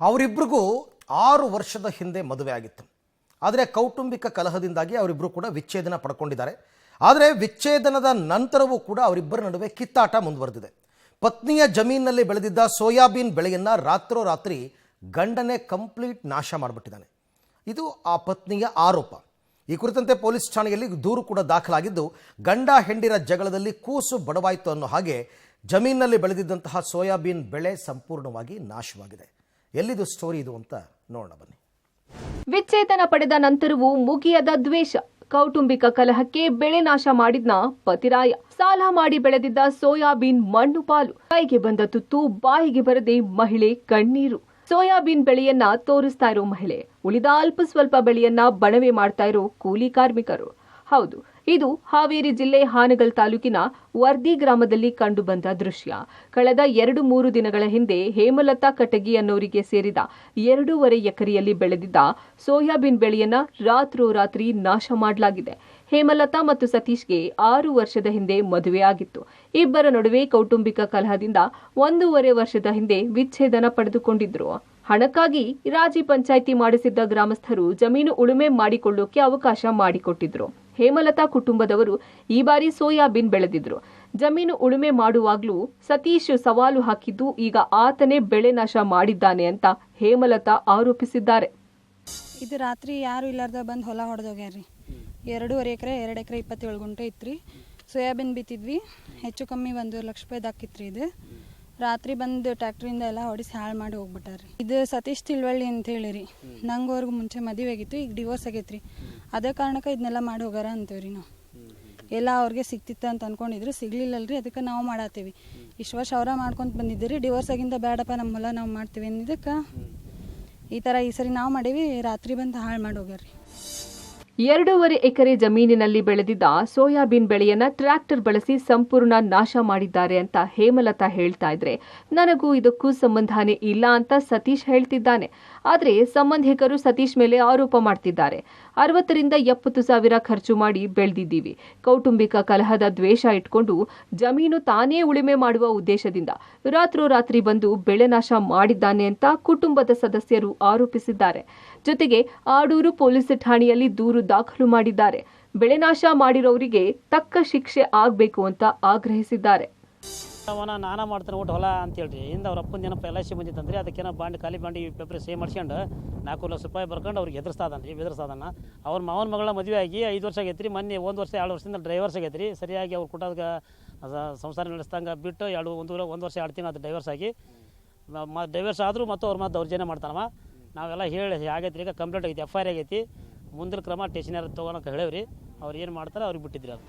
ಅವರಿಬ್ಬರಿಗೂ 6 ವರ್ಷದ ಹಿಂದೆ ಮದುವೆ ಆಗಿತ್ತು. ಆದರೆ ಕೌಟುಂಬಿಕ ಕಲಹದಿಂದಾಗಿ ಅವರಿಬ್ಬರು ಕೂಡ ವಿಚ್ಛೇದನ ಪಡ್ಕೊಂಡಿದ್ದಾರೆ. ಆದರೆ ವಿಚ್ಛೇದನದ ನಂತರವೂ ಕೂಡ ಅವರಿಬ್ಬರ ನಡುವೆ ಕಿತ್ತಾಟ ಮುಂದುವರೆದಿದೆ. ಪತ್ನಿಯ ಜಮೀನಿನಲ್ಲಿ ಬೆಳೆದಿದ್ದ ಸೋಯಾಬೀನ್ ಬೆಳೆಯನ್ನು ರಾತ್ರೋರಾತ್ರಿ ಗಂಡನೇ ಕಂಪ್ಲೀಟ್ ನಾಶ ಮಾಡಿಬಿಟ್ಟಿದ್ದಾನೆ. ಇದು ಆ ಪತ್ನಿಯ ಆರೋಪ. ಈ ಕುರಿತಂತೆ ಪೊಲೀಸ್ ಠಾಣೆಯಲ್ಲಿ ದೂರು ಕೂಡ ದಾಖಲಾಗಿದ್ದು, ಗಂಡ ಹೆಂಡಿರ ಜಗಳದಲ್ಲಿ ಕೂಸು ಬಡವಾಯಿತು ಅನ್ನೋ ಹಾಗೆ ಜಮೀನಿನಲ್ಲಿ ಬೆಳೆದಿದ್ದಂತಹ ಸೋಯಾಬೀನ್ ಬೆಳೆ ಸಂಪೂರ್ಣವಾಗಿ ನಾಶವಾಗಿದೆ. ಎಲ್ಲಿದು ಸ್ಟೋರಿ ಇದು ಅಂತ ನೋಡೋಣ ಬನ್ನಿ. ವಿಚ್ಛೇದನ ಪಡೆದ ನಂತರವೂ ಮುಗಿಯದ ದ್ವೇಷ. ಕೌಟುಂಬಿಕ ಕಲಹಕ್ಕೆ ಬೆಳೆ ನಾಶ ಮಾಡಿದ್ನ ಪತಿರಾಯ. ಸಾಲ ಮಾಡಿ ಬೆಳೆದಿದ್ದ ಸೋಯಾಬೀನ್ ಮಣ್ಣು ಪಾಲು. ಕೈಗೆ ಬಂದ ತುತ್ತು ಬಾಯಿಗೆ ಬರದೆ ಮಹಿಳೆ ಕಣ್ಣೀರು. ಸೋಯಾಬೀನ್ ಬೆಳೆಯನ್ನ ತೋರಿಸ್ತಾ ಇರೋ ಮಹಿಳೆ, ಉಳಿದ ಅಲ್ಪ ಸ್ವಲ್ಪ ಬೆಳೆಯನ್ನ ಬಣವೆ ಮಾಡ್ತಾ ಇರೋ ಕೂಲಿ ಕಾರ್ಮಿಕರು. ಹೌದು, ಇದು ಹಾವೇರಿ ಜಿಲ್ಲೆ ಹಾನಗಲ್ ತಾಲೂಕಿನ ವರ್ದಿ ಗ್ರಾಮದಲ್ಲಿ ಕಂಡುಬಂದ ದೃಶ್ಯ. ಕಳೆದ 2-3 ದಿನಗಳ ಹಿಂದೆ ಹೇಮಲತಾ ಕಟಗಿ ಅನ್ನೋರಿಗೆ ಸೇರಿದ 2.5 ಎಕರೆಯಲ್ಲಿ ಬೆಳೆದಿದ್ದ ಸೋಯಾಬೀನ್ ಬೆಳೆಯನ್ನ ರಾತ್ರೋರಾತ್ರಿ ನಾಶ ಮಾಡಲಾಗಿದೆ. ಹೇಮಲತಾ ಮತ್ತು ಸತೀಶ್ಗೆ 6 ವರ್ಷದ ಹಿಂದೆ ಮದುವೆ ಆಗಿತ್ತು. ಇಬ್ಬರ ನಡುವೆ ಕೌಟುಂಬಿಕ ಕಲಹದಿಂದ 1.5 ವರ್ಷದ ಹಿಂದೆ ವಿಚ್ಛೇದನ ಪಡೆದುಕೊಂಡಿದ್ರು. ಹಣಕ್ಕಾಗಿ ರಾಜಿ ಪಂಚಾಯಿತಿ ಮಾಡಿಸಿದ್ದ ಗ್ರಾಮಸ್ಥರು ಜಮೀನು ಉಳುಮೆ ಮಾಡಿಕೊಳ್ಳೋಕೆ ಅವಕಾಶ ಮಾಡಿಕೊಟ್ಟಿದ್ರು. ಹೇಮಲತಾ ಕುಟುಂಬದವರು ಈ ಬಾರಿ ಸೋಯಾಬೀನ್ ಬೆಳೆದಿದ್ರು. ಜಮೀನು ಉಳುಮೆ ಮಾಡುವಾಗ್ಲೂ ಸತೀಶ್ ಸವಾಲು ಹಾಕಿದ್ದು ಈಗ ಆತನೇ ಬೆಳೆ ನಾಶ ಮಾಡಿದ್ದಾನೆ ಅಂತ ಹೇಮಲತಾ ಆರೋಪಿಸಿದ್ದಾರೆ. ಇದು ರಾತ್ರಿ ಯಾರು ಇಲ್ಲಾರ್ದ ಬಂದು ಹೊಲ ಹೊಡೆದೋಗ್ಯಾರ್ರಿ. 2.5 ಎಕರೆ 2 ಎಕರೆ 27 ಗುಂಟೆ ಇತ್ತು ರೀ. ಸೋಯಾಬೀನ್ ಬಿತ್ತಿದ್ವಿ. ಹೆಚ್ಚು ಕಮ್ಮಿ 1 ಲಕ್ಷ ರೂಪಾಯಿ ಹಾಕಿತ್ರಿ. ಇದು ರಾತ್ರಿ ಬಂದು ಟ್ಯಾಕ್ಟ್ರಿಂದ ಎಲ್ಲ ಹೊಡಿಸಿ ಹಾಳು ಮಾಡಿ ಹೋಗ್ಬಿಟ್ಟಾರ್ರಿ. ಇದು ಸತೀಶ್ ತಿಳುವಳ್ಳಿ ಅಂತ ಹೇಳಿರಿ. ನಂಗೆ ಅವ್ರಿಗೂ ಮುಂಚೆ ಮದುವೆ ಆಗಿತ್ತು, ಈಗ ಡಿವೋರ್ಸ್ ಆಗೈತ್ರಿ. ಅದೇ ಕಾರಣಕ್ಕೆ ಇದನ್ನೆಲ್ಲ ಮಾಡಿ ಹೋಗಾರ ಅಂತೇವ್ರಿ. ನಾವು ಎಲ್ಲ ಅವ್ರಿಗೆ ಸಿಕ್ತಿತ್ತು ಅಂತ ಅನ್ಕೊಂಡಿದ್ರು, ಸಿಗ್ಲಿಲ್ಲಲ್ರಿ. ಅದಕ್ಕೆ ನಾವು ಮಾಡತ್ತೀವಿ. ಇಷ್ಟು ವರ್ಷ ಅವರ ಮಾಡ್ಕೊಂತ ಬಂದಿದ್ದೀರಿ. ಡಿವೋರ್ಸ್ ಆಗಿಂದ ಬೇಡಪ್ಪ ನಮ್ಮ ಹೊಲ ನಾವು ಮಾಡ್ತೀವಿ ಅನ್ನೋದಕ್ಕೆ ಈ ಥರ ಈ ಸರಿ ನಾವು ಮಾಡೀವಿ. ರಾತ್ರಿ ಬಂದು ಹಾಳು ಮಾಡಿ ಹೋಗ್ಯಾರ್ರಿ. 2.5 ಎಕರೆ ಜಮೀನಿನಲ್ಲಿ ಬೆಳೆದಿದ್ದ ಸೋಯಾಬೀನ್ ಬೆಳೆಯನ್ನ ಟ್ರ್ಯಾಕ್ಟರ್ ಬಳಸಿ ಸಂಪೂರ್ಣ ನಾಶ ಮಾಡಿದ್ದಾರೆ ಅಂತ ಹೇಮಲತಾ ಹೇಳ್ತಾ ಇದ್ರೆ, ನನಗೂ ಇದಕ್ಕೂ ಸಂಬಂಧನೇ ಇಲ್ಲ ಅಂತ ಸತೀಶ್ ಹೇಳ್ತಿದ್ದಾನೆ. ಆದ್ರೆ ಸಂಬಂಧಿಕರು ಸತೀಶ್ ಮೇಲೆ ಆರೋಪ ಮಾಡ್ತಿದ್ದಾರೆ. 60,000-70,000 ಸಾವಿರ ಖರ್ಚು ಮಾಡಿ ಬೆಳೆದಿದ್ದೀವಿ. ಕೌಟುಂಬಿಕ ಕಲಹದ ದ್ವೇಷ ಇಟ್ಕೊಂಡು ಜಮೀನು ತಾನೇ ಉಳುಮೆ ಮಾಡುವ ಉದ್ದೇಶದಿಂದ ರಾತ್ರೋರಾತ್ರಿ ಬಂದು ಬೆಳೆ ನಾಶ ಮಾಡಿದ್ದಾನೆ ಅಂತ ಕುಟುಂಬದ ಸದಸ್ಯರು ಆರೋಪಿಸಿದ್ದಾರೆ. ಜೊತೆಗೆ ಆಡೂರು ಪೊಲೀಸ್ ಠಾಣೆಯಲ್ಲಿ ದೂರು ದಾಖಲು ಮಾಡಿದ್ದಾರೆ. ಬೆಳೆ ನಾಶ ಮಾಡಿರೋರಿಗೆ ತಕ್ಕ ಶಿಕ್ಷೆ ಆಗಬೇಕು ಅಂತ ಆಗ್ರಹಿಸಿದ್ದಾರೆ. ನಾನಾ ಮಾಡ್ತಾನೆ ಒಟ್ಟು ಹೊಲ ಅಂತೇಳಿ ಹಿಂದೆ ಅವ್ರ ಅಪ್ಪನ ಏನಪ್ಪ LIC ಬಂದಿತ್ತಂದ್ರೆ ಅದಕ್ಕೇನೋ ಖಾಲಿ ಬಾಂಡಿ ಪೇಪರ್ ಸೇವ್ ಮಾಡ್ಸ್ಕೊಂಡು 4 ಲಕ್ಷ ರೂಪಾಯಿ ಬರ್ಕೊಂಡು ಅವ್ರಿಗೆ ಬೆದರ್ಸಾದನ್ನ. ಅವ್ರ ಮಾವನ ಮಗಳ ಮದುವೆ ಆಗಿ 5 ವರ್ಷ ಆಗೈತ್ರಿ. ಮೊನ್ನೆ 1 ವರ್ಷ 2 ವರ್ಷದಿಂದ ಡ್ರೈವರ್ಸ್ ಆಗೈತ್ರಿ. ಸರಿಯಾಗಿ ಅವ್ರು ಕೊಟ್ಟಾಗ ಸಂಸಾರ ನಡೆಸ್ದಂಗೆ ಬಿಟ್ಟು 1 ವರ್ಷ 2 ತಿಂಗಳು ಅದು ಡೈವರ್ಸ್ ಆಗಿ ಡೈವರ್ಸ್ ಆದರೂ ಮತ್ತು ಅವ್ರ ಮತ್ತೆ ದೌರ್ಜನ್ಯ ಮಾಡ್ತಾನವ. ನಾವೆಲ್ಲ ಹೇಳಿ ಆಗೈತ್ರಿ. ಈಗ ಕಂಪ್ಲೇಂಟ್ ಆಗೈತಿ, FIR ಆಗೈತಿ. ಮುಂದಿನ ಕ್ರಮ ಸ್ಟೇಷನರಿ ತೊಗೊಳಕ್ಕೆ ಹೇಳೇವ್ರಿ. ಅವ್ರು ಏನು ಮಾಡ್ತಾರೆ ಅವ್ರಿಗೆ ಬಿಟ್ಟಿದ್ರಿ. ಅದು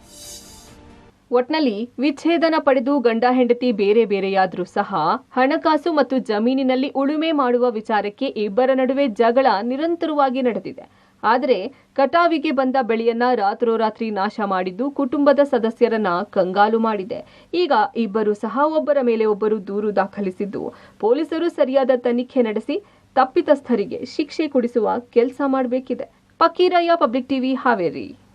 ಒಟ್ನಲ್ಲಿ ವಿಚ್ಛೇದನ ಪಡೆದು ಗಂಡ ಹೆಂಡತಿ ಬೇರೆ ಬೇರೆಯಾದ್ರೂ ಸಹ ಹಣಕಾಸು ಮತ್ತು ಜಮೀನಿನಲ್ಲಿ ಉಳುಮೆ ಮಾಡುವ ವಿಚಾರಕ್ಕೆ ಇಬ್ಬರ ನಡುವೆ ಜಗಳ ನಿರಂತರವಾಗಿ ನಡೆದಿದೆ. ಆದರೆ ಕಟಾವಿಗೆ ಬಂದ ಬೆಳೆಯನ್ನ ರಾತ್ರೋರಾತ್ರಿ ನಾಶ ಮಾಡಿದ್ದು ಕುಟುಂಬದ ಸದಸ್ಯರನ್ನ ಕಂಗಾಲು ಮಾಡಿದೆ. ಈಗ ಇಬ್ಬರು ಸಹ ಒಬ್ಬರ ಮೇಲೆ ಒಬ್ಬರು ದೂರು ದಾಖಲಿಸಿದ್ದು, ಪೊಲೀಸರು ಸರಿಯಾದ ತನಿಖೆ ನಡೆಸಿ ತಪ್ಪಿತಸ್ಥರಿಗೆ ಶಿಕ್ಷೆ ಕೊಡಿಸುವ ಕೆಲಸ ಮಾಡಬೇಕಿದೆ. ಪಕ್ಕೀರಯ್ಯ, ಪಬ್ಲಿಕ್ ಟಿವಿ, ಹಾವೇರಿ.